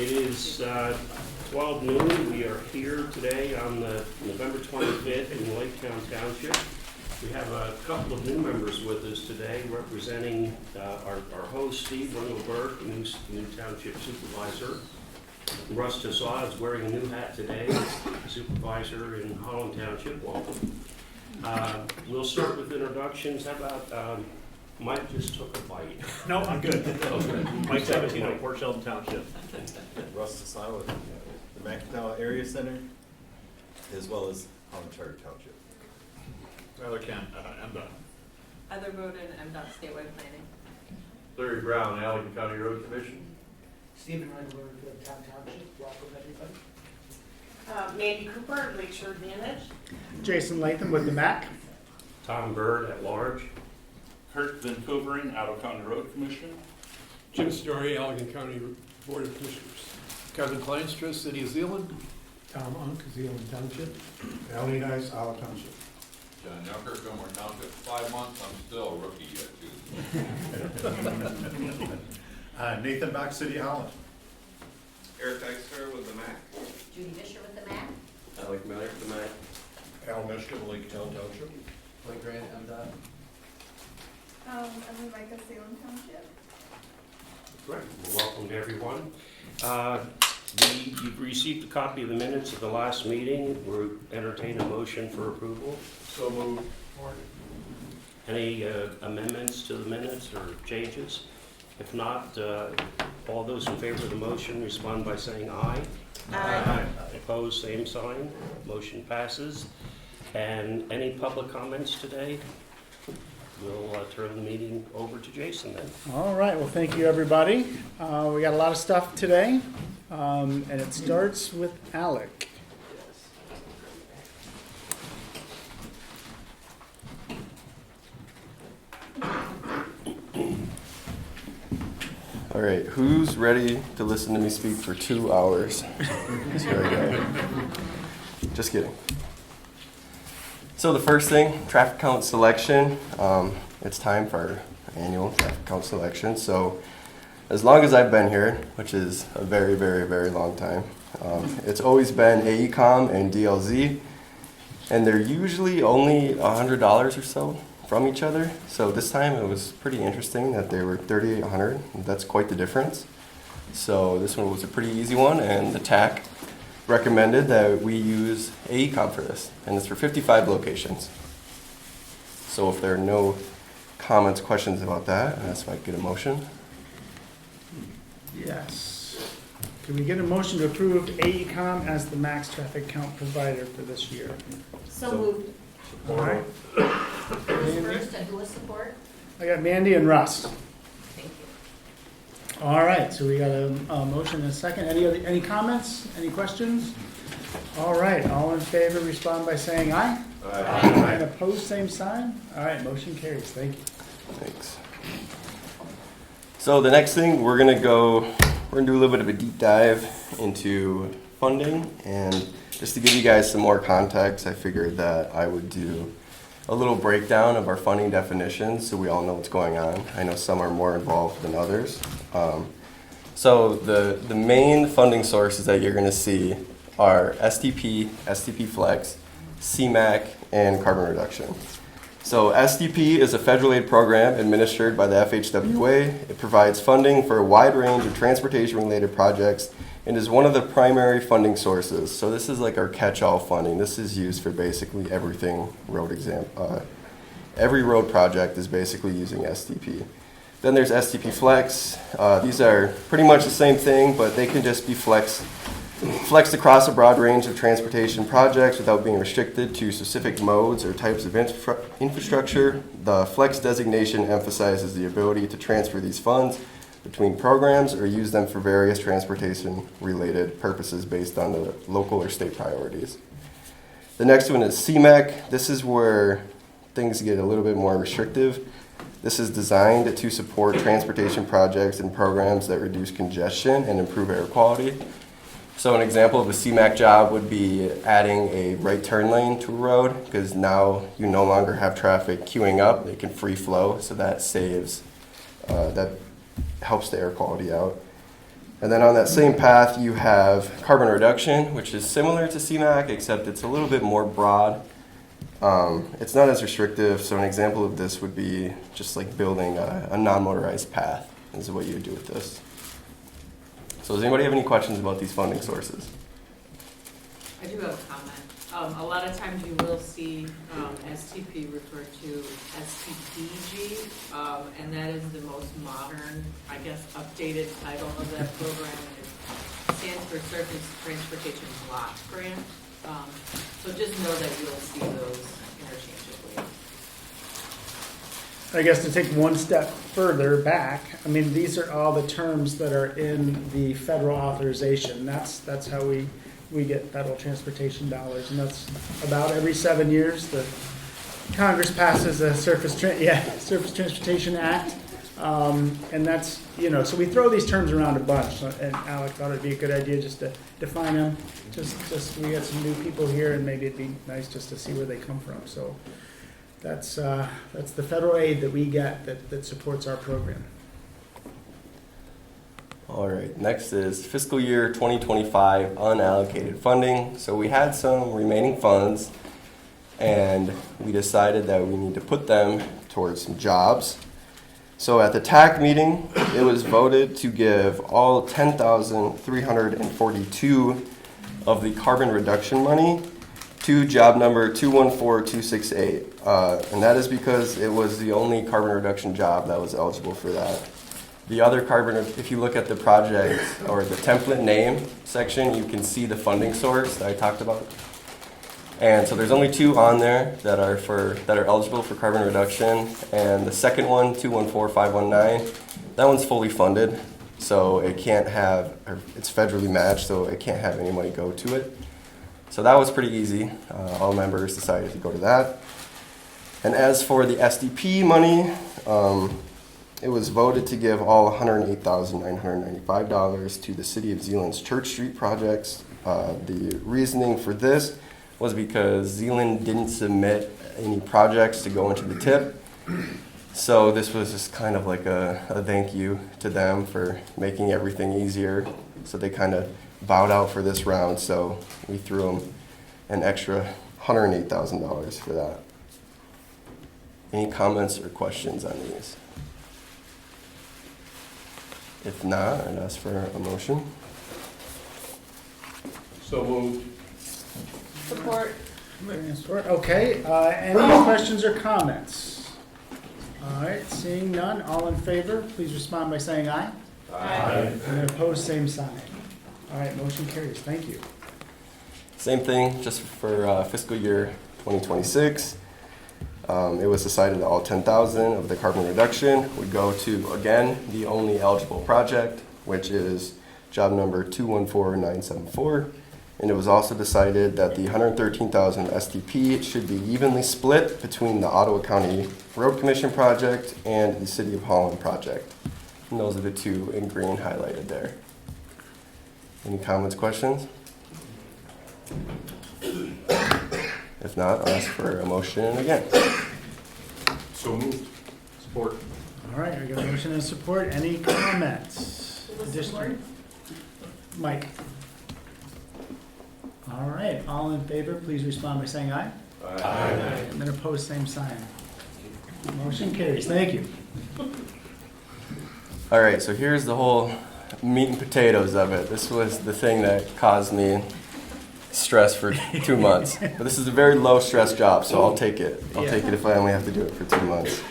It is 12 noon. We are here today on the November 25th in Laketown Township. We have a couple of new members with us today representing our host, Steve Ringelberg, new township supervisor. Russ Tassau is wearing a new hat today, supervisor in Holland Township. Welcome. We'll start with introductions. How about Mike just took a bite? No, I'm good. Okay. Mike 17 at Port Sheldon Township. Russ Tassau with the MACC Area Center, as well as Holland Charter Township. Tyler Kent, MDOT. Heather Bowden, MDOT Statewide Planning. Larry Brown, Allegan County Road Commission. Stephen Ringelberg of Town Township, welcome everybody. Mandy Cooper, Lakeshore Advantage. Jason Latham with the MACC. Tom Bird at large. Kurt Van Covering, Ottawa County Road Commission. Jim Story, Allegan County Board of Commissioners. Kevin Kleinstra, City of Zeeland. Tom Unk, Zeeland Township. Alan Dice, Ottawa Township. John Younker, Fillmore Township. 5 months, I'm still a rookie yet, too. Nathan Bach, City of Holland. Eric Eichster with the MACC. Judy Fisher with the MACC. Alec Miller with the MACC. Al Mischke, Laketown Township. Blake Grant, MDOT. Emily Micah, Salem Township. Great. Well, welcome to everyone. You've received a copy of the minutes of the last meeting. We'll entertain a motion for approval. So moved. Any amendments to the minutes or changes? If not, all those in favor of the motion respond by saying aye. Aye. Opposed, same sign. Motion passes. And any public comments today? We'll turn the meeting over to Jason then. All right, well, thank you, everybody. We got a lot of stuff today, and it starts with Alec. All right, who's ready to listen to me speak for 2 hours? Here I go. Just kidding. So the first thing, traffic count selection. It's time for our annual traffic count selection. So as long as I've been here, which is a very, very, very long time, it's always been AECOM and DLZ, and they're usually only $100 or so from each other. So this time it was pretty interesting that they were $3,800. That's quite the difference. So this one was a pretty easy one, and the TAC recommended that we use AECOM for this, and it's for 55 locations. So if there are no comments, questions about that, I guess I might get a motion. Yes. Can we get a motion to approve AECOM as the max traffic count provider for this year? So moved. All right. Who's first and who was support? I got Mandy and Russ. Thank you. All right, so we got a motion and a second. Any comments? Any questions? All right, all in favor respond by saying aye. Aye. And opposed, same sign. All right, motion carries. Thank you. Thanks. So the next thing, we're gonna do a little bit of a deep dive into funding, and just to give you guys some more context, I figured that I would do a little breakdown of our funding definitions so we all know what's going on. I know some are more involved than others. So the main funding sources that you're gonna see are STP, STP Flex, CMACC, and carbon reduction. So STP is a federal aid program administered by the FHWA. It provides funding for a wide range of transportation-related projects and is one of the primary funding sources. So this is like our catch-all funding. This is used for basically everything every road project is basically using STP. Then there's STP Flex. These are pretty much the same thing, but they can just be flexed across a broad range of transportation projects without being restricted to specific modes or types of infrastructure. The Flex designation emphasizes the ability to transfer these funds between programs or use them for various transportation-related purposes based on the local or state priorities. The next one is CMACC. This is where things get a little bit more restrictive. This is designed to support transportation projects and programs that reduce congestion and improve air quality. So an example of a CMACC job would be adding a right turn lane to a road, because now you no longer have traffic queuing up, they can free flow, so that saves, that helps the air quality out. And then on that same path, you have carbon reduction, which is similar to CMAC, except it's a little bit more broad. It's not as restrictive, so an example of this would be just like building a non-motorized path. This is what you would do with this. So does anybody have any questions about these funding sources? I do have a comment. A lot of times you will see STP referred to STPG, and that is the most modern, I guess, updated title of that program. It stands for Surface Transportation Block Grant. So just know that you'll see those interchangeably. I guess to take one step further back, I mean, these are all the terms that are in the federal authorization. That's how we get federal transportation dollars, and that's about every 7 years. The Congress passes a Surface Transportation Act, and that's, so we throw these terms around a bunch, and Alec thought it'd be a good idea just to define them. Just we got some new people here, and maybe it'd be nice just to see where they come from. So that's the federal aid that we get that supports our program. All right, next is fiscal year 2025 unallocated funding. So we had some remaining funds, and we decided that we need to put them towards some jobs. So at the TAC meeting, it was voted to give all 10,342 of the carbon reduction money to job number 214268. And that is because it was the only carbon reduction job that was eligible for that. The other carbon, if you look at the project or the template name section, you can see the funding source that I talked about. And so there's only 2 on there that are eligible for carbon reduction. And the second one, 214519, that one's fully funded. So it can't have, or it's federally matched, so it can't have any money go to it. So that was pretty easy. All members decided to go to that. And as for the SDP money, it was voted to give all $108,995 to the City of Zeeland's Church Street projects. The reasoning for this was because Zeeland didn't submit any projects to go into the TIP. So this was just kind of like a thank you to them for making everything easier. So they kind of bowed out for this round, so we threw them an extra $108,000 for that. Any comments or questions on these? If not, I'd ask for a motion. So moved. Support. Okay, any questions or comments? All right, seeing none, all in favor, please respond by saying aye. Aye. And opposed, same sign. All right, motion carries. Thank you. Same thing, just for fiscal year 2026. It was decided that all 10,000 of the carbon reduction would go to, again, the only eligible project, which is job number 214974. And it was also decided that the 113,000 STP should be evenly split between the Ottawa County Road Commission project and the City of Holland project. And those are the 2 in green highlighted there. Any comments, questions? If not, I'll ask for a motion again. So moved. Support. All right, we got a motion and support. Any comments? Who was Additional? support? Mike. All right, all in favor, please respond by saying aye. Aye. And then opposed, same sign. Motion carries. Thank you. All right, so here's the whole meat and potatoes of it. This was the thing that caused me stress for 2 months. But this is a very low stress job, so I'll take it. I'll take it if I only have to do it for 2 months.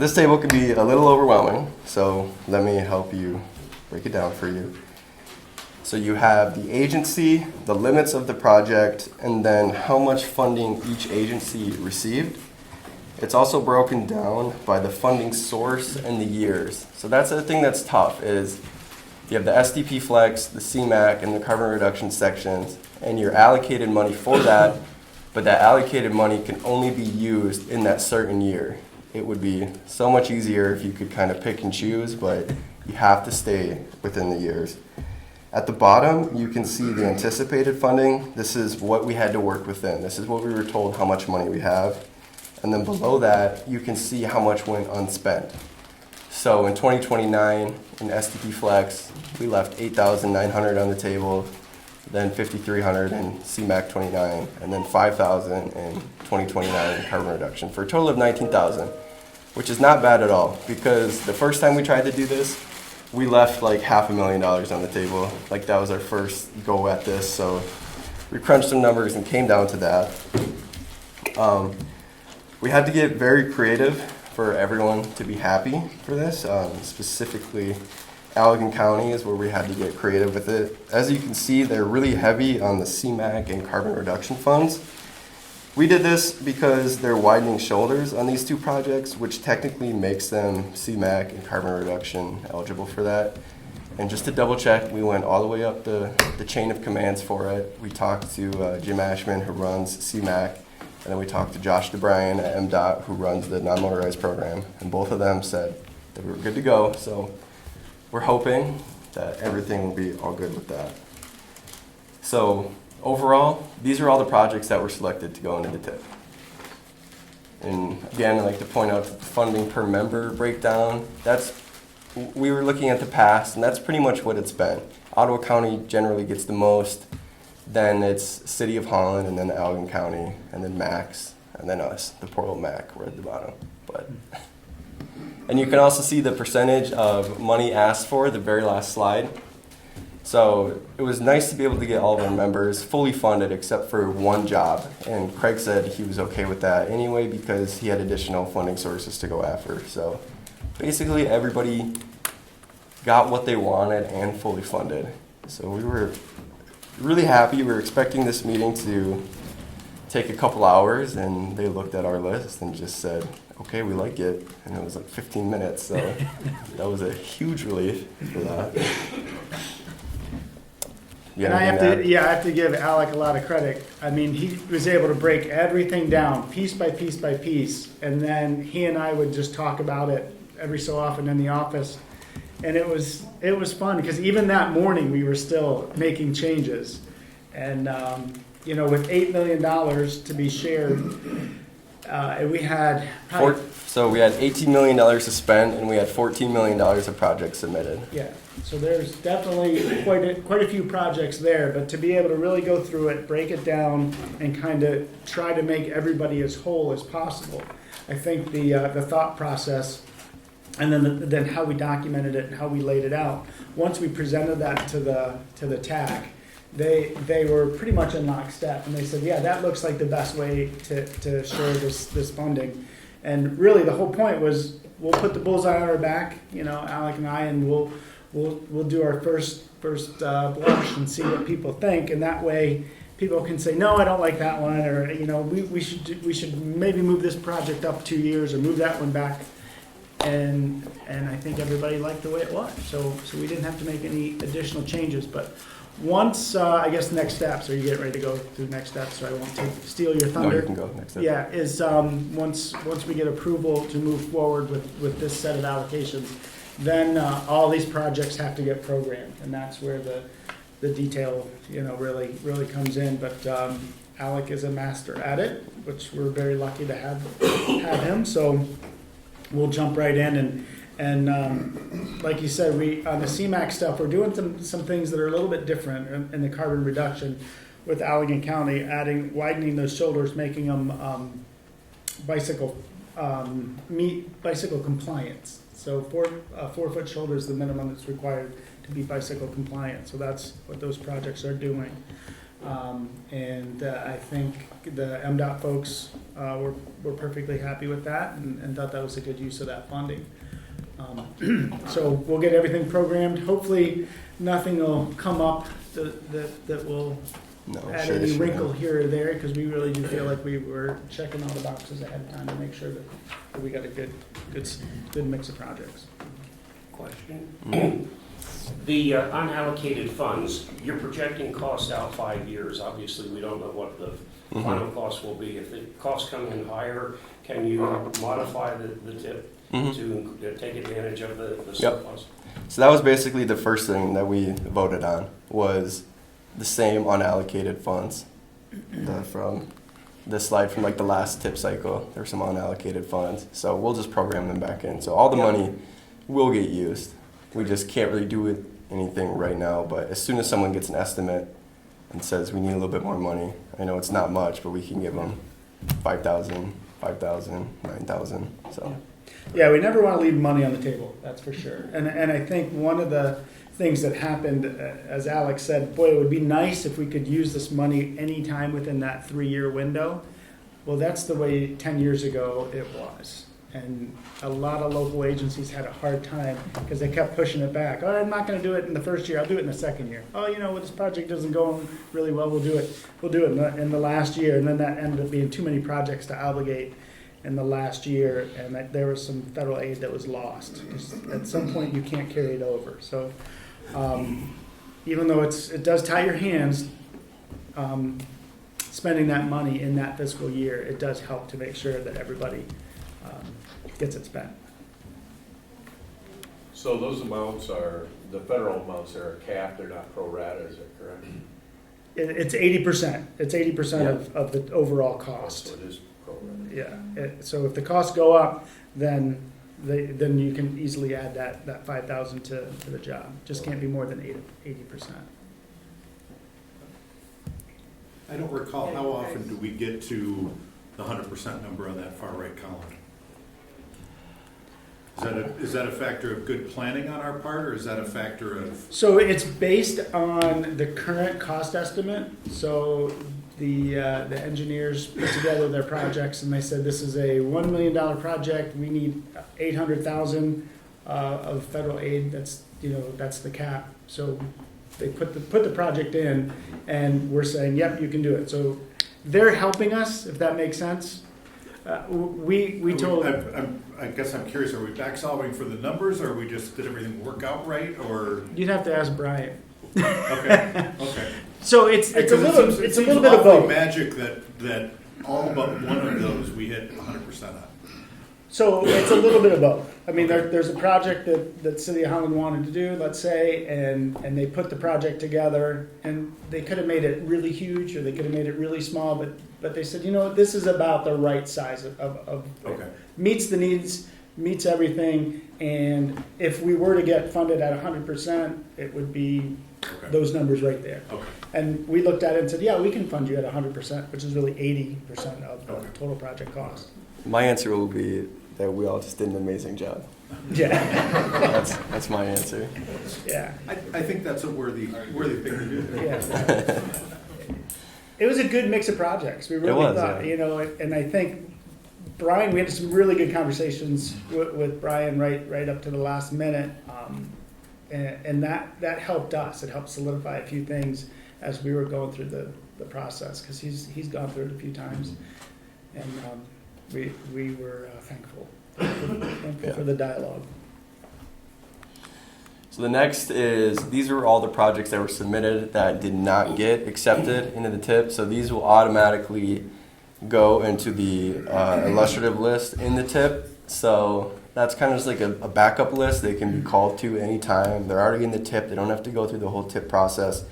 This table can be a little overwhelming, so let me help you break it down for you. So you have the agency, the limits of the project, and then how much funding each agency received. It's also broken down by the funding source and the years. So that's the thing that's tough is you have the SDP Flex, the CMAC, and the carbon reduction sections, and you're allocated money for that, but that allocated money can only be used in that certain year. It would be so much easier if you could kind of pick and choose, but you have to stay within the years. At the bottom, you can see the anticipated funding. This is what we had to work within. This is what we were told how much money we have. And then below that, you can see how much went unspent. So in 2029, in STP Flex, we left 8,900 on the table, then 5,300 in CMAC 29, and then 5,000 in 2029 carbon reduction, for a total of 19,000, which is not bad at all, because the first time we tried to do this, we left like $500,000 on the table. Like that was our first go at this, so we crunched some numbers and came down to that. We had to get very creative for everyone to be happy for this. Specifically, Allegan County is where we had to get creative with it. As you can see, they're really heavy on the CMAC and carbon reduction funds. We did this because they're widening shoulders on these two projects, which technically makes them CMAC and carbon reduction eligible for that. And just to double check, we went all the way up the chain of commands for it. We talked to Jim Ashman, who runs CMAC, and then we talked to Josh DeBryan at MDOT, who runs the non-motorized program. And both of them said that we were good to go. So we're hoping that everything will be all good with that. So overall, these are all the projects that were selected to go into the TIP. And again, I'd like to point out that the funding per member breakdown, we were looking at the past, and that's pretty much what it's been. Ottawa County generally gets the most, then it's City of Holland, and then Allegan County, and then MACC, and then us, the poor old MACC, we're at the bottom. And you can also see the percentage of money asked for, the very last slide. So it was nice to be able to get all of our members fully funded except for one job. And Craig said he was okay with that anyway because he had additional funding sources to go after. So basically everybody got what they wanted and fully funded. So we were really happy. We were expecting this meeting to take a couple hours, and they looked at our list and just said, okay, we like it. And it was like 15 minutes. So that was a huge relief for that. And I have to give Alec a lot of credit. I mean, he was able to break everything down piece by piece by piece, and then he and I would just talk about it every so often in the office, and it was fun because even that morning we were still making changes, and with $8 million to be shared, we had so we had $18 million to spend, and we had $14 million of projects submitted. Yeah. So there's definitely quite a few projects there, but to be able to really go through it, break it down, and kind of try to make everybody as whole as possible. I think the thought process, and then how we documented it and how we laid it out. Once we presented that to the TAC, they were pretty much in lockstep, and they said, yeah, that looks like the best way to share this funding. And really, the whole point was we'll put the bullseye on our back, Alec and I, and we'll do our first blush and see what people think, and that way people can say, no, I don't like that one, or we should maybe move this project up 2 years or move that one back, and I think everybody liked the way it was, so we didn't have to make any additional changes. But once I guess next steps, are you getting ready to go through next steps, so I won't steal your thunder? No, you can go next step. Yeah, is once we get approval to move forward with this set of allocations, then all these projects have to get programmed, and that's where the detail, really comes in. But Alec is a master at it, which we're very lucky to have him. So we'll jump right in, and like you said, we on the CMAC stuff, we're doing some things that are a little bit different in the carbon reduction with Allegan County, widening those shoulders, making them bicycle compliance. So 4 foot shoulder is the minimum that's required to be bicycle compliant. So that's what those projects are doing. And I think the MDOT folks were perfectly happy with that and thought that was a good use of that funding. So we'll get everything programmed. Hopefully nothing will come up that will add any wrinkle here or there, because we really do feel like we were checking all the boxes ahead of time to make sure that we got a good mix of projects. Question. The unallocated funds, you're projecting costs out 5 years. Obviously, we don't know what the final cost will be. If the costs come in higher, can you modify the TIP to take advantage of the surplus? Yep. So that was basically the first thing that we voted on, was the same unallocated funds. From the slide from like the last TIP cycle, there's some unallocated funds. So we'll just program them back in. So all the money will get used. We just can't really do it, anything right now, but as soon as someone gets an estimate and says we need a little bit more money, I know it's not much, but we can give them 5,000, 5,000, 9,000, so. Yeah, we never want to leave money on the table, that's for sure. And I think one of the things that happened, as Alex said, boy, it would be nice if we could use this money anytime within that 3-year window. Well, that's the way 10 years ago it was. And a lot of local agencies had a hard time because they kept pushing it back. Oh, I'm not going to do it in the first year. I'll do it in the second year. Oh, you know, well, this project isn't going really well. We'll do it. We'll do it in the last year. And then that ended up being too many projects to obligate in the last year. And there was some federal aid that was lost. Just at some point, you can't carry it over. So even though it does tie your hands, spending that money in that fiscal year, it does help to make sure that everybody gets it spent. So those amounts are, the federal amounts are capped, they're not pro rata, is that correct? It's 80%. It's 80% of the overall cost. So it is pro rata. Yeah. So if the costs go up, then you can easily add that 5,000 to the job. Just can't be more than 80%. I don't recall, how often do we get to the 100% number on that far right column? Is that a factor of good planning on our part, or is that a factor of? So it's based on the current cost estimate. So the engineers put together their projects, and they said this is a $1 million project. We need 800,000 of federal aid. That's the cap. So they put the project in, and we're saying, yep, you can do it. So they're helping us, if that makes sense. We told. I guess I'm curious. Are we back solving for the numbers, or we just did everything work out right, or? You'd have to ask Brian. Okay. Okay. So it's a little bit of both. Magic that all but one of those we hit 100% on. So it's a little bit of both. I mean, there's a project that City of Holland wanted to do, let's say, and they put the project together, and they could have made it really huge, or they could have made it really small, but they said, this is about the right size of okay. Meets the needs, meets everything, and if we were to get funded at 100%, it would be those numbers right there. Okay. And we looked at it and said, yeah, we can fund you at 100%, which is really 80% of the total project cost. My answer will be that we all just did an amazing job. Yeah. That's my answer. Yeah. I think that's a worthy thing to do. Yeah. It was a good mix of projects. We really thought, and I think Brian, we had some really good conversations with Brian right up to the last minute, and that helped us. It helped solidify a few things as we were going through the process, because he's gone through it a few times, and we were thankful for the dialogue. So the next is, these are all the projects that were submitted that did not get accepted into the TIP. So these will automatically go into the illustrative list in the TIP. So that's kind of just like a backup list they can be called to anytime. They're already in the TIP. They don't have to go through the whole TIP process,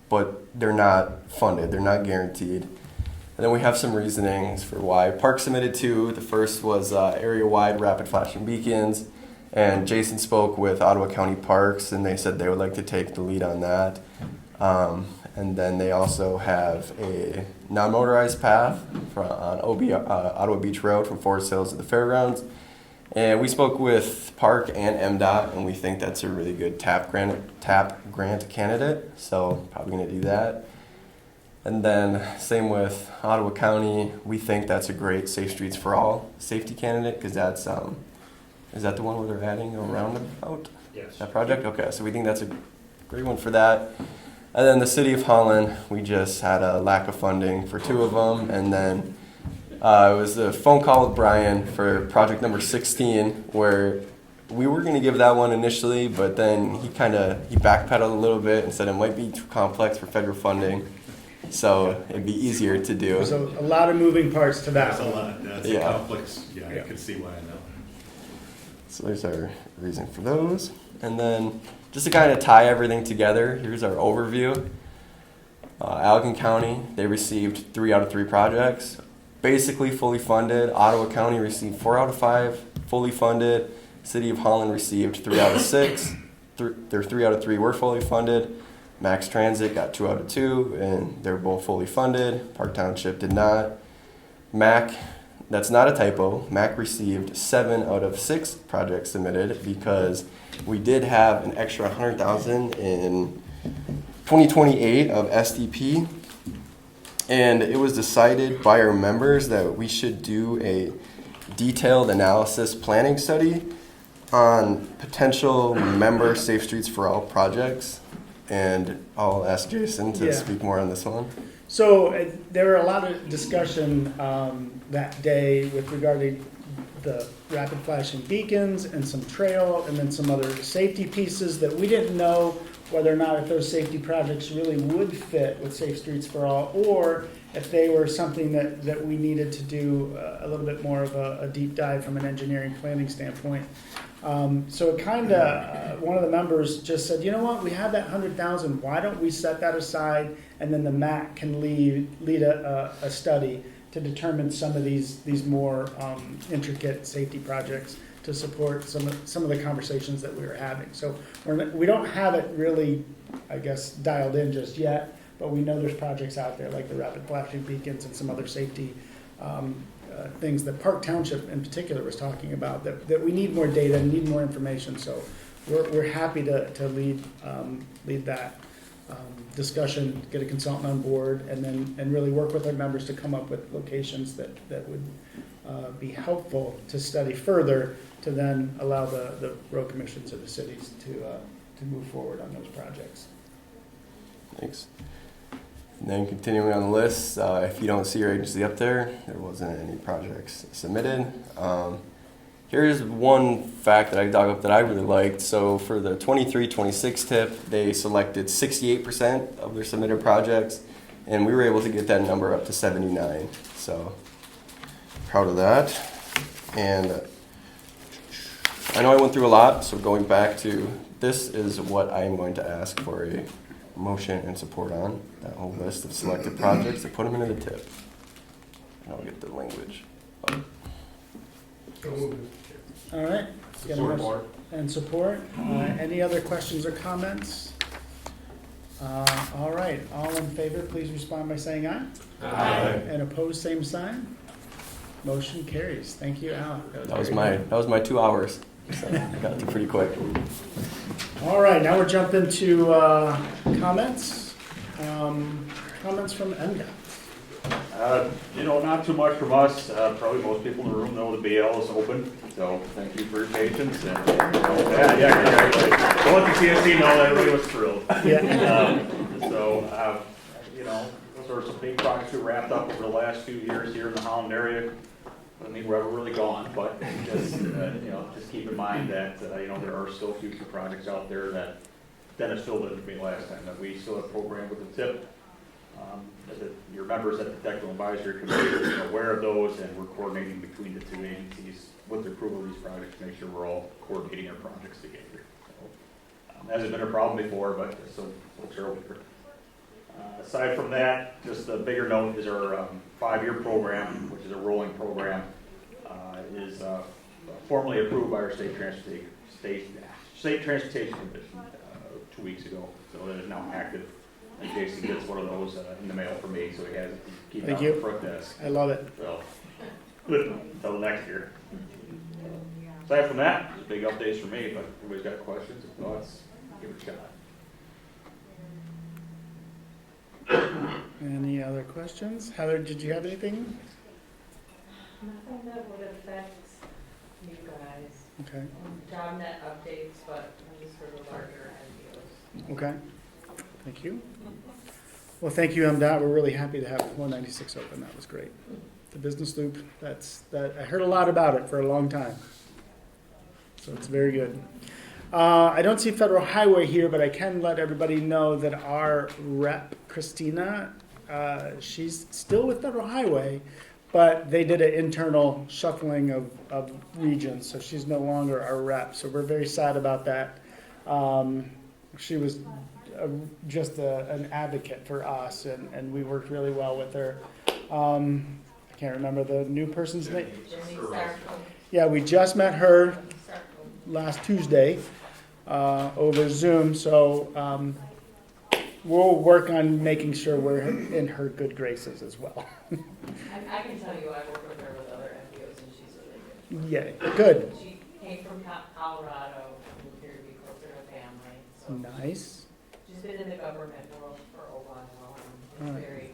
but they're not funded. They're not guaranteed. And then we have some reasonings for why. Park submitted 2. The first was area-wide rapid flashing beacons. And Jason spoke with Ottawa County Parks, and they said they would like to take the lead on that. And then they also have a non-motorized path on Ottawa Beach Road from Forest Hills to the fairgrounds. And we spoke with Park and MDOT, and we think that's a really good TAP grant candidate. So probably going to do that. And then same with Ottawa County. We think that's a great Safe Streets for All safety candidate, because that's is that the one where they're adding a roundabout? Yes. That project? Okay, so we think that's a great one for that. And then the City of Holland, we just had a lack of funding for 2 of them. And then it was a phone call with Brian for project number 16, where we were going to give that one initially, but then he backpedaled a little bit and said it might be too complex for federal funding. So it'd be easier to do. There's a lot of moving parts to that. That's a lot. That's a complex. Yeah, I can see why now. So there's our reason for those. And then just to kind of tie everything together, here's our overview. Allegan County, they received 3 out of 3 projects, basically fully funded. Ottawa County received 4 out of 5, fully funded. City of Holland received 3 out of 6. Their 3 out of 3 were fully funded. Max Transit got 2 out of 2, and they're both fully funded. Park Township did not. MACC, that's not a typo. MACC received 7 out of 6 projects submitted because we did have an extra $100,000 in 2028 of SDP, and it was decided by our members that we should do a detailed analysis planning study on potential member Safe Streets for All projects, and I'll ask Jason to speak more on this one. So there were a lot of discussion that day with regarding the rapid flashing beacons and some trail and then some other safety pieces that we didn't know whether or not if those safety projects really would fit with Safe Streets for All, or if they were something that we needed to do a little bit more of a deep dive from an engineering planning standpoint. So it kind of, one of the members just said, you know what, we have that 100,000, why don't we set that aside, and then the MACC can lead a study to determine some of these more intricate safety projects to support some of the conversations that we were having. So we don't have it really, I guess, dialed in just yet, but we know there's projects out there like the rapid flashing beacons and some other safety things that Park Township in particular was talking about, that we need more data and need more information. So we're happy to lead that discussion, get a consultant on board, and really work with our members to come up with locations that would be helpful to study further, to then allow the road commissions of the cities to move forward on those projects. Thanks. And then continuing on the list, if you don't see your agency up there wasn't any projects submitted. Here's one fact that I dug up that I really liked. So for the 23-26 tip, they selected 68% of their submitted projects, and we were able to get that number up to 79. So proud of that. And I know I went through a lot, so going back to this is what I'm going to ask for a motion and support on, that whole list of selected projects, to put them into the tip. And I'll get the language up. All right. Support. And support. Any other questions or comments? All right. All in favor, please respond by saying aye. Aye. And opposed, same sign. Motion carries. Thank you, Al. That was my 2 hours. So I got through pretty quick. All right. Now we're jumping to comments. Comments from MDOT. Not too much from us. Probably most people in the room know the BL is open, so thank you for your patience. And, exactly. So let the CSC know that everybody was thrilled. Yeah. Those are some big projects we wrapped up over the last few years here in the Holland area. I mean, we're ever really gone, but just keep in mind that, there are still future projects out there that Dennis filled in for me last time, that we still have programmed with the TIP. That your members at the Technical Advisory Committee are aware of those, and we're coordinating between the two agencies with the approval of these projects to make sure we're all coordinating our projects together. So, hasn't been a problem before, but so folks are aware. Aside from that, just a bigger note is our 5-year program, which is a rolling program, is formally approved by our State Transportation Commission 2 weeks ago. So it is now active. And Jason gets one of those in the mail for me, so he has it. Keep it on the front desk. I love it. So, until next year. Aside from that, just big updates for me, but if everybody's got questions or thoughts, give it a shot. Any other questions? Heather, did you have anything? Nothing that would affect you guys. Okay. Job net updates, but just for the larger NGOs. Okay. Thank you. Well, thank you, MDOT. We're really happy to have 196 open. That was great. The business loop, that I heard a lot about it for a long time. So it's very good. I don't see Federal Highway here, but I can let everybody know that our rep, Christina, she's still with Federal Highway, but they did an internal shuffling of regions, so she's no longer our rep. So we're very sad about that. She was just an advocate for us, and we worked really well with her. I can't remember the new person's name. Yeah, we just met her. last Tuesday over Zoom, so we'll work on making sure we're in her good graces as well. I can tell you, I work with her with other FBOs and she's really good. Yay, good. She came from Colorado, moved here to be closer to family, so Nice. she's been in the government world for a while, and Alright.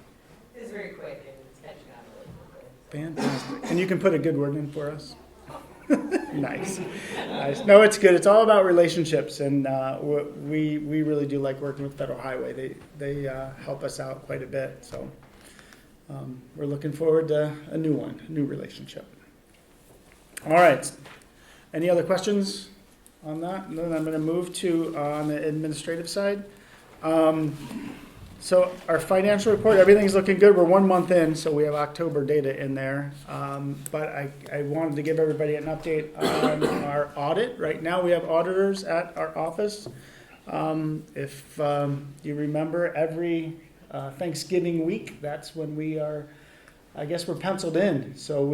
it's very quick and it's catching on really quickly. Fantastic. And you can put a good word in for us? Nice. Nice. No, it's good. It's all about relationships, and we really do like working with Federal Highway. They help us out quite a bit, so we're looking forward to a new relationship. All right. Any other questions on that? And then I'm going to move to on the administrative side. So our financial report, everything's looking good. We're 1 month in, so we have October data in there. But I wanted to give everybody an update on our audit. Right now, we have auditors at our office. If you remember, every Thanksgiving week, that's when we are, I guess we're penciled in. So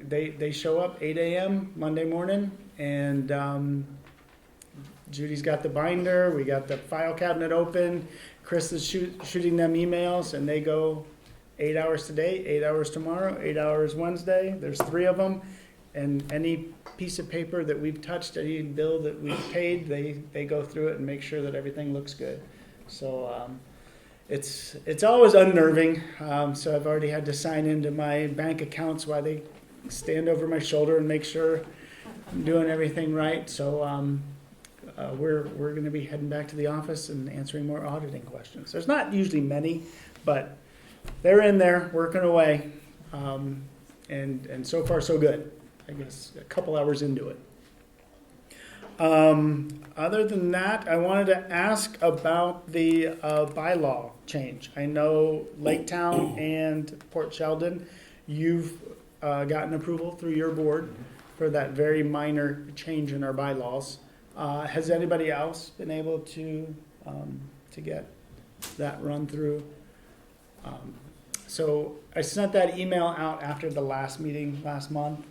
they show up 8 a.m. Monday morning, and Judy's got the binder. We got the file cabinet open. Chris is shooting them emails, and they go 8 hours today, 8 hours tomorrow, 8 hours Wednesday. There's 3 of them, and any piece of paper that we've touched, any bill that we've paid, they go through it and make sure that everything looks good. So it's always unnerving. So I've already had to sign into my bank accounts while they stand over my shoulder and make sure I'm doing everything right. So we're going to be heading back to the office and answering more auditing questions. There's not usually many, but they're in there working away, and so far so good. I guess a couple hours into it. Other than that, I wanted to ask about the bylaw change. I know Lake Town and Port Sheldon, you've gotten approval through your board for that very minor change in our bylaws. Has anybody else been able to get that run through? So I sent that email out after the last meeting last month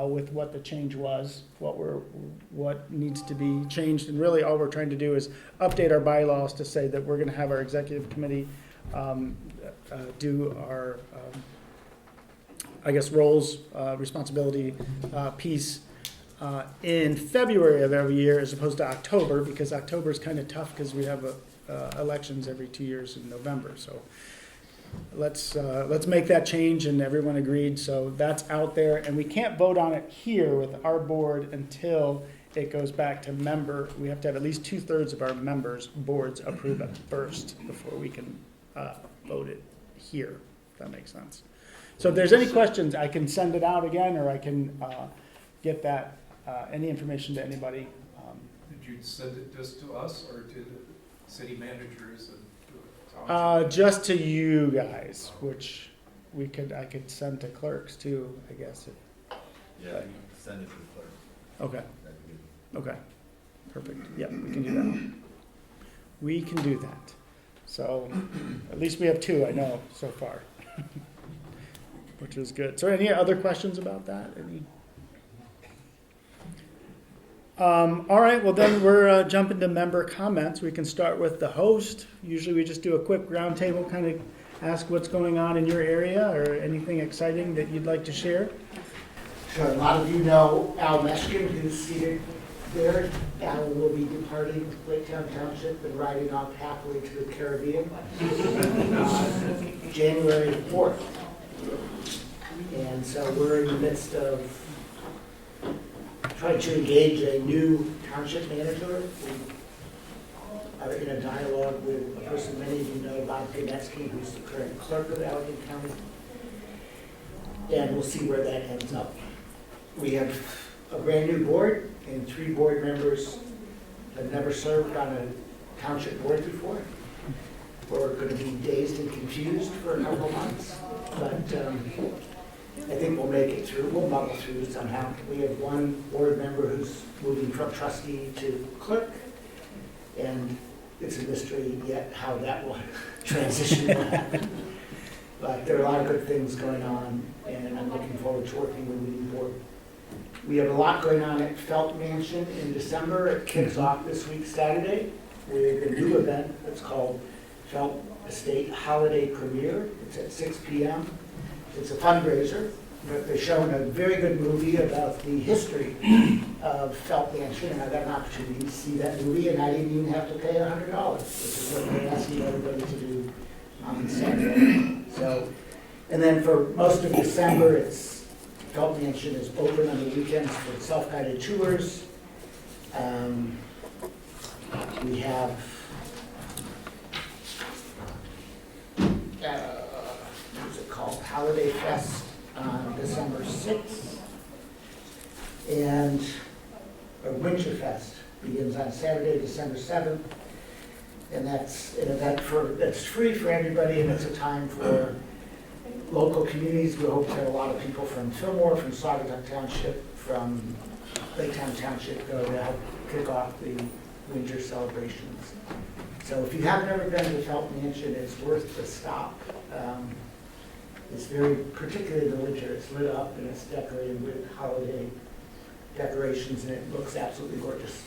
with what the change was, what needs to be changed, and really all we're trying to do is update our bylaws to say that we're going to have our executive committee do our, I guess, roles, responsibility piece in February of every year as opposed to October, because October is kind of tough because we have elections every 2 years in November. So let's make that change, and everyone agreed. So that's out there, and we can't vote on it here with our board until it goes back to member. We have to have at least 2/3 of our members' boards approve it first before we can vote it here, if that makes sense. So if there's any questions, I can send it out again, or I can get that any information to anybody. Did you send it just to us or to the city managers and to the township? Just to you guys, which I could send to clerks too, I guess. Yeah, you can send it to the clerk. Okay, That'd be good. okay, perfect. Yeah, we can do that. We can do that. So at least we have 2, I know, so far, which is good. So any other questions about that? All right, well then we're jumping to member comments. We can start with the host. Usually we just do a quick roundtable, kind of ask what's going on in your area or anything exciting that you'd like to share. Sure, a lot of you know Al Meshkin, who's seated there. Al will be departing Lake Town Township and riding off happily to the Caribbean January 4th. And so we're in the midst of trying to engage a new township manager. We are in a dialogue with a person many of you know, Bob Konetsky, who's the current clerk of Allegheny County. And we'll see where that ends up. We have a brand new board, and 3 board members have never served on a township board before. We're going to be dazed and confused for a couple of months, but I think we'll make it through. We'll muddle through somehow. We have 1 board member who's moving from trustee to clerk, and it's a mystery yet how that will transition will happen. But there are a lot of good things going on, and I'm looking forward to working with the new board. We have a lot going on at Felt Mansion in December. It kicks off this week, Saturday, with a new event that's called Felt Estate Holiday Premiere. It's at 6 p.m. It's a fundraiser, but they're showing a very good movie about the history of Felt Mansion, and I got an opportunity to see that movie, and I didn't even have to pay $100, which is what they're asking everybody to do on Saturday. So, and then for most of December, Felt Mansion is open on the weekends for self-guided tours. We have what's it called? Holiday Fest on December 6th. And a Winter Fest begins on Saturday, December 7th. And that's an event that's free for everybody, and it's a time for local communities. We hope to have a lot of people from Fillmore, from Saugatuck Township, from Laketown Township go to help kick off the winter celebrations. So if you have never been to Felt Mansion, it's worth the stop. It's very, particularly in the winter, it's lit up and it's decorated with holiday decorations, and it looks absolutely gorgeous.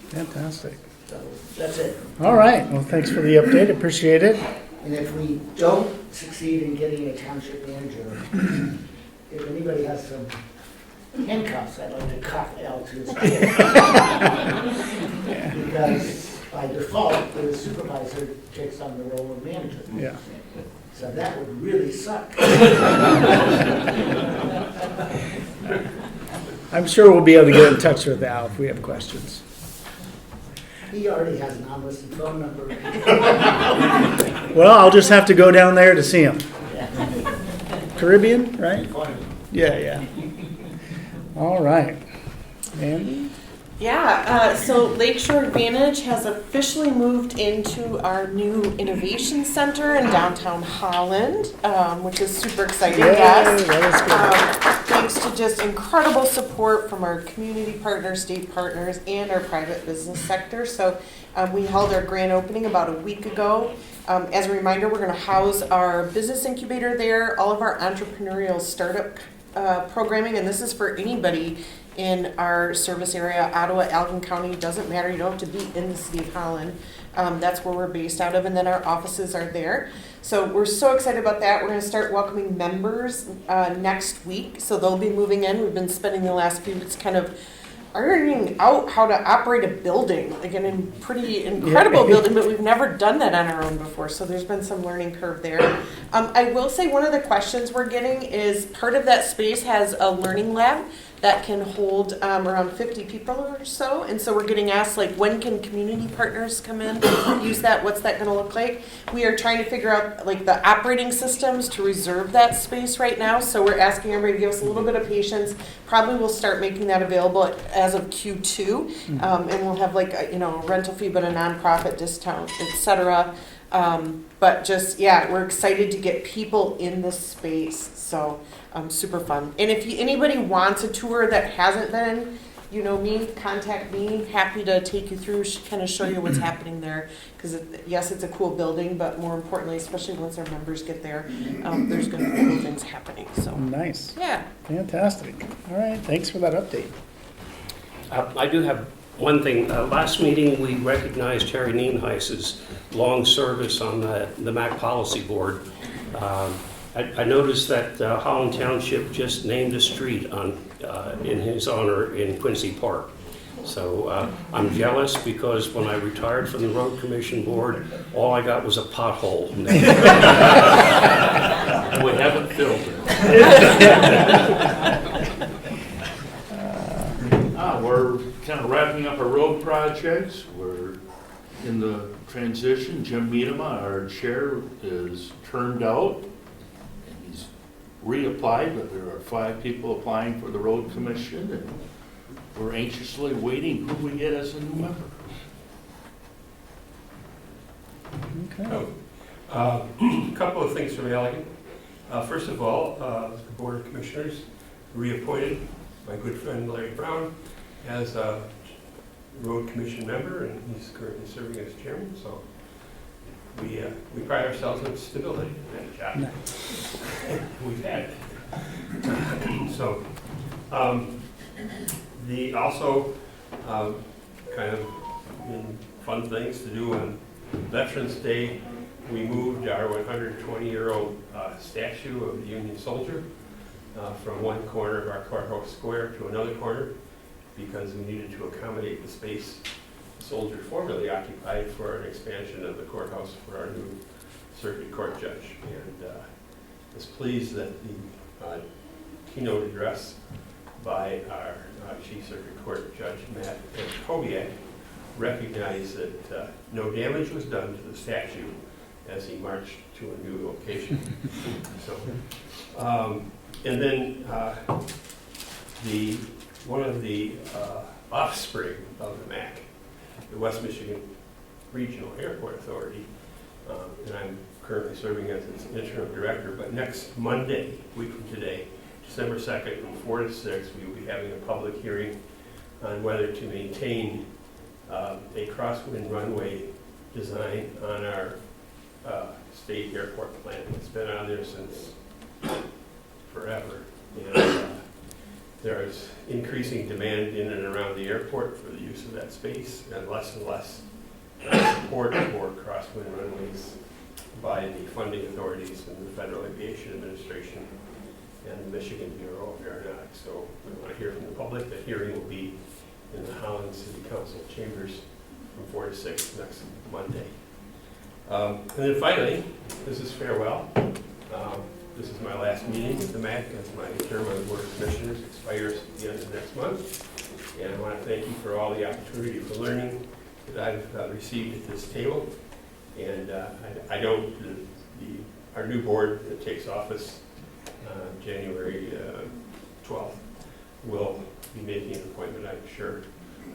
Fantastic. So that's it. All right. Well, thanks for the update. Appreciate it. And if we don't succeed in getting a township manager, if anybody has some handcuffs, I'd like to cuff Al to his chair. Because by default, the supervisor takes on the role of manager. Yeah. So that would really suck. I'm sure we'll be able to get in touch with Al if we have questions. He already has an unlisted phone number. Well, I'll just have to go down there to see him. Caribbean, right? Yeah, yeah. All right. Andy? Yeah, so Lakeshore Advantage has officially moved into our new innovation center in downtown Holland, which is super exciting, yes. That is good. Thanks to just incredible support from our community partners, state partners, and our private business sector. So we held our grand opening about a week ago. As a reminder, we're going to house our business incubator there, all of our entrepreneurial startup programming, and this is for anybody in our service area, Ottawa, Algon County, doesn't matter, you don't have to be in the city of Holland. That's where we're based out of, and then our offices are there. So we're so excited about that. We're gonna start welcoming members next week, so they'll be moving in. We've been spending the last few weeks kind of ironing out how to operate a building, like a pretty incredible building, but we've never done that on our own before, so there's been some learning curve there. I will say one of the questions we're getting is part of that space has a learning lab that can hold around 50 people or so, and so we're getting asked, like, when can community partners come in, use that, what's that gonna look like? We are trying to figure out, like, the operating systems to reserve that space right now, so we're asking everybody to give us a little bit of patience. Probably we'll start making that available as of Q2, and we'll have, like, a rental fee, but a nonprofit discount, etc. But just, yeah, we're excited to get people in this space, so super fun. And if anybody wants a tour that hasn't been, you know me, contact me. Happy to take you through, kind of show you what's happening there. Because yes, it's a cool building, but more importantly, especially once our members get there, there's going to be cool things happening. So nice. Yeah. Fantastic. All right. Thanks for that update. I do have one thing. Last meeting, we recognized Terry Nienhuis's long service on the MACC Policy Board. I noticed that Holland Township just named a street in his honor in Quincy Park. So I'm jealous because when I retired from the Road Commission Board, all I got was a pothole. And we haven't filled it. We're kind of wrapping up our road projects. We're in the transition. Jim Miedema, our chair, is turned out. He's reapplied, but there are 5 people applying for the road commission, and we're anxiously waiting who we get as a new member. Okay. A couple of things from Allegan. First of all, the Board of Commissioners reappointed my good friend Larry Brown as a road commission member, and he's currently serving as chairman, so we pride ourselves on stability in that job. Nice. We've had it. So Also, kind of in fun things to do on Veterans Day, we moved our 120-year-old statue of the Union soldier from one corner of our courthouse square to another corner because we needed to accommodate the space the soldier formerly occupied for an expansion of the courthouse for our new circuit court judge. And was pleased that the keynote address by our Chief Circuit Court Judge Matt Kobiak recognized that no damage was done to the statue as he marched to a new location. So, and then one of the offspring of the MACC, the West Michigan Regional Airport Authority, and I'm currently serving as its interim director, but next Monday, a week from today, December 2nd from 4 to 6, we will be having a public hearing on whether to maintain a crosswind runway design on our state airport plan. It's been on there since forever. And there is increasing demand in and around the airport for the use of that space and less support for crosswind runways by the funding authorities and the Federal Aviation Administration and the Michigan Bureau of Aeronautics. So we want to hear from the public. The hearing will be in the Holland City Council chambers from 4 to 6 next Monday. And then finally, this is farewell. This is my last meeting with the MACC as my term on the Board of Commissioners expires at the end of next month. And I want to thank you for all the opportunity for learning that I've received at this table. And our new board that takes office January 12th will be making an appointment, I'm sure,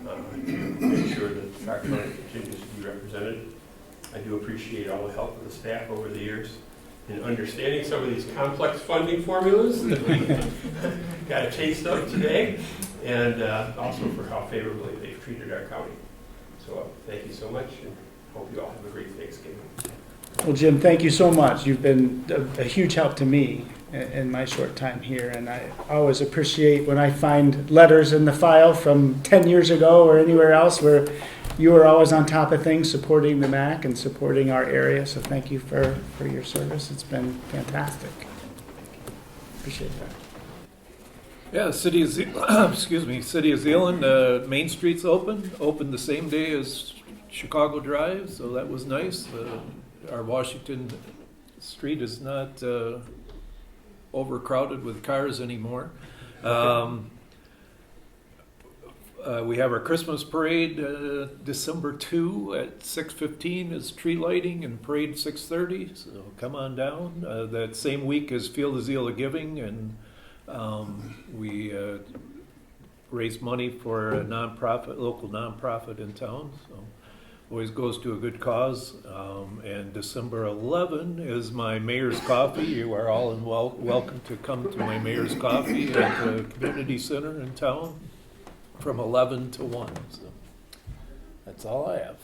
to make sure that our county continues to be represented. I do appreciate all the help of the staff over the years in understanding some of these complex funding formulas that we got a taste of today, and also for how favorably they've treated our county. So thank you so much, and hope you all have a great Thanksgiving. Well, Jim, thank you so much. You've been a huge help to me in my short time here, and I always appreciate when I find letters in the file from 10 years ago or anywhere else where you are always on top of things, supporting the MACC and supporting our area. So thank you for your service. It's been fantastic. Appreciate that. Yeah, City of City of Zeeland, Main Street's open the same day as Chicago Drive, so that was nice. Our Washington Street is not overcrowded with cars anymore. We have our Christmas parade December 2 at 6:15 is tree lighting and parade 6:30, so come on down. That same week is Field of Zeal of Giving, and we raise money for a local nonprofit in town. So always goes to a good cause. And December 11 is my Mayor's Coffee. You are all welcome to come to my Mayor's Coffee at the community center in town from 11 to 1. So that's all I have.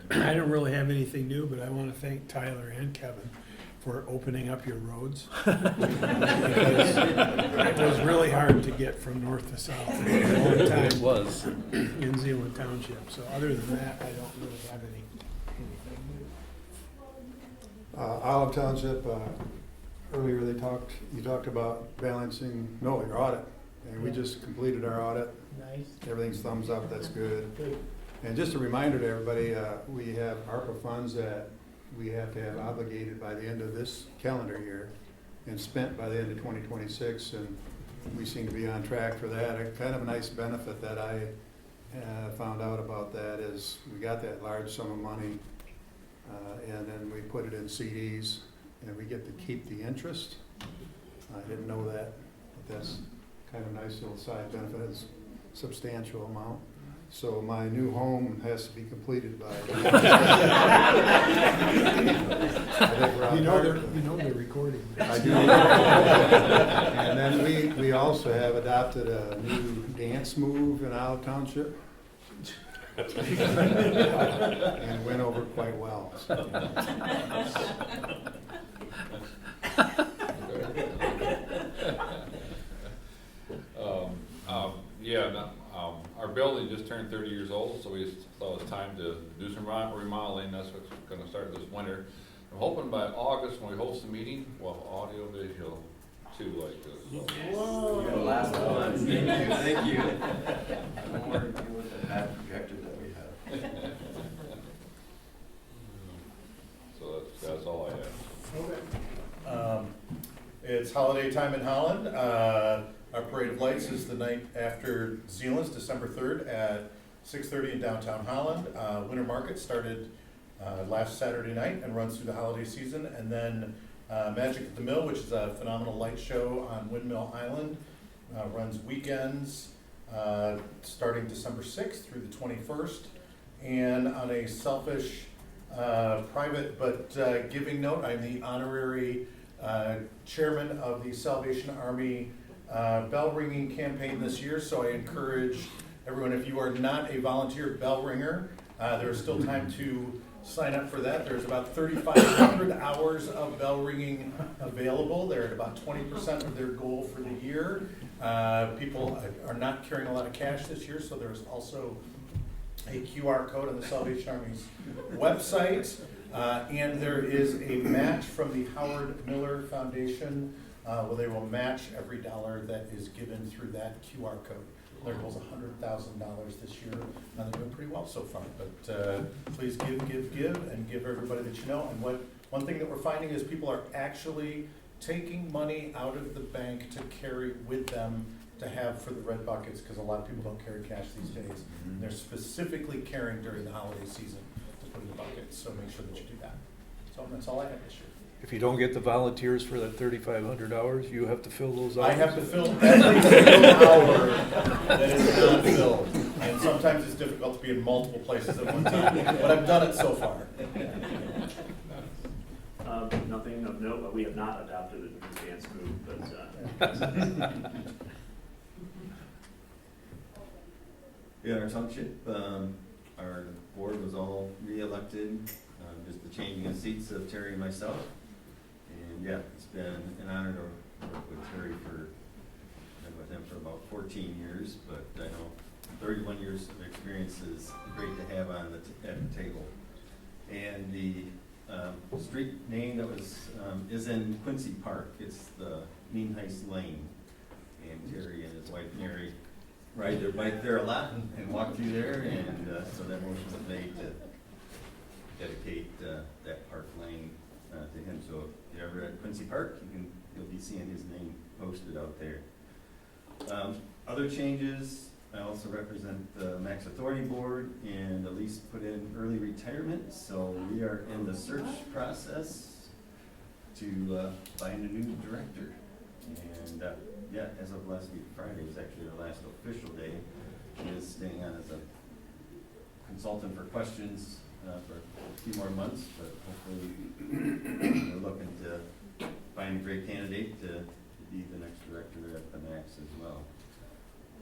I don't really have anything new, but I want to thank Tyler and Kevin for opening up your roads. Because it was really hard to get from north to south for a long time. It was. In Zeeland Township. So other than that, I don't really have anything new. Olive Township, earlier you talked about balancing, your audit. And we just completed our audit. Nice. Everything's thumbs up, that's good. And just a reminder to everybody, we have ARPA funds that we have to have obligated by the end of this calendar year and spent by the end of 2026, and we seem to be on track for that. A kind of a nice benefit that I found out about that is we got that large sum of money and then we put it in CDs and we get to keep the interest. I didn't know that, but that's kind of a nice little side benefit. It's a substantial amount. So my new home has to be completed by. You know they're recording. I do. And then we also have adopted a new dance move in Olive Township. And went over quite well. Yeah, no, our building just turned 30 years old, so we thought it was time to do some remodeling. That's what's gonna start this winter. I'm hoping by August, when we host the meeting, we'll have audio visual too, like this. You're the last one. Thank you. No more with the bad projector that we have. So that's all I have. It's holiday time in Holland. Our Parade of Lights is the night after Zealand's, December 3rd at 6:30 in downtown Holland. Winter Market started last Saturday night and runs through the holiday season. And then Magic at the Mill, which is a phenomenal light show on Windmill Island, runs weekends starting December 6th through the 21st. And on a selfish, private but giving note, I'm the honorary chairman of the Salvation Army bell ringing campaign this year, so I encourage everyone, if you are not a volunteer bell ringer, there is still time to sign up for that. There's about 3,500 hours of bell ringing available. They're at about 20% of their goal for the year. People are not carrying a lot of cash this year, so there's also a QR code on the Salvation Army's website. And there is a match from the Howard Miller Foundation, where they will match every dollar that is given through that QR code. Their goal is $100,000 this year. They're doing pretty well so far, but please give, and give everybody that you know. And one thing that we're finding is people are actually taking money out of the bank to carry with them to have for the red buckets, because a lot of people don't carry cash these days. And they're specifically carrying during the holiday season to put in the buckets, so make sure that you do that. So that's all I have this year. If you don't get the volunteers for that 3,500 hours, you have to fill those hours? I have to fill every single hour that is not filled. And sometimes it's difficult to be in multiple places at one time, but I've done it so far. Nothing of note, but we have not adopted an advanced move, but Yeah, our township, our board was all re-elected, just the changing of seats of Terry and myself. And yeah, it's been an honor to work with Terry I've been with him for about 14 years, but I know 31 years of experience is great to have at the table. And the street name that was is in Quincy Park. It's the Mean Heist Lane. And Terry and his wife Mary ride their bike there a lot and walk through there, and so that motion was made to dedicate that park lane to him. So if you're ever at Quincy Park, you'll be seeing his name posted out there. Other changes, I also represent the MACC Authority Board, and Elise put in early retirement, so we are in the search process to find a new director. And yeah, as of last week, Friday was actually our last official day. She is staying on as a consultant for questions for a few more months, but hopefully we're looking to find a great candidate to be the next director at the MACC as well.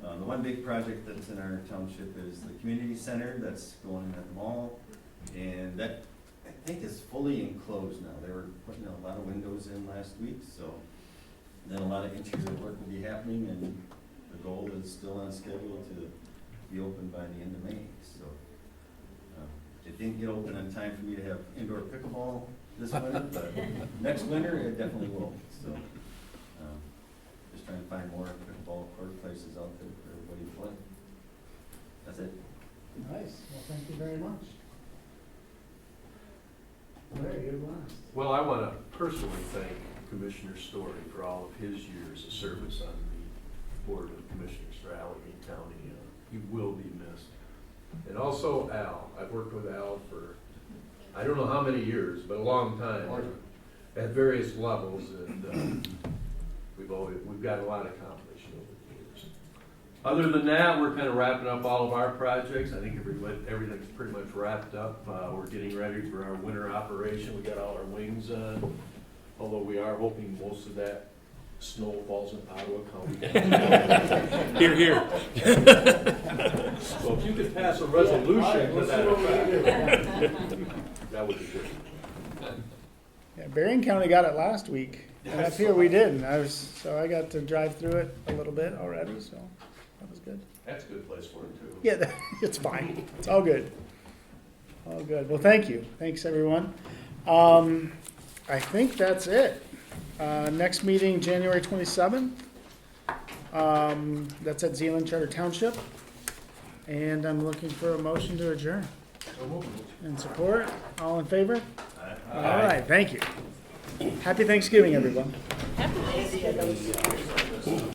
The one big project that's in our township is the community center that's going in at the mall, and that I think is fully enclosed now. They were putting a lot of windows in last week, so then a lot of interior work will be happening, and the goal is still on schedule to be open by the end of May. So it didn't get open in time for me to have indoor pickleball this winter, but next winter it definitely will. So just trying to find more pickleball court places out there for everybody to play. That's it. Nice, well, thank you very much. Larry, you're last. Well, I want to personally thank Commissioner Story for all of his years of service on the Board of Commissioners for Allegheny County. He will be missed. And also Al. I've worked with Al for, I don't know how many years, but a long time at various levels, and we've got a lot accomplished over the years. Other than that, we're kind of wrapping up all of our projects. I think everything's pretty much wrapped up. We're getting ready for our winter operation. We got all our wings on, although we are hoping most of that snow falls in Ottawa County. Here, here. So if you could pass a resolution to that effect, that would be good. Yeah, Berrien County got it last week, and up here we didn't. So I got to drive through it a little bit already, so that was good. That's a good place for it too. Yeah, it's fine. It's all good. All good. Well, thank you. Thanks, everyone. I think that's it. Next meeting, January 27th. That's at Zeeland Charter Township. And I'm looking for a motion to adjourn. And support. All in favor? All right. Thank you. Happy Thanksgiving, everyone. Happy Thanksgiving.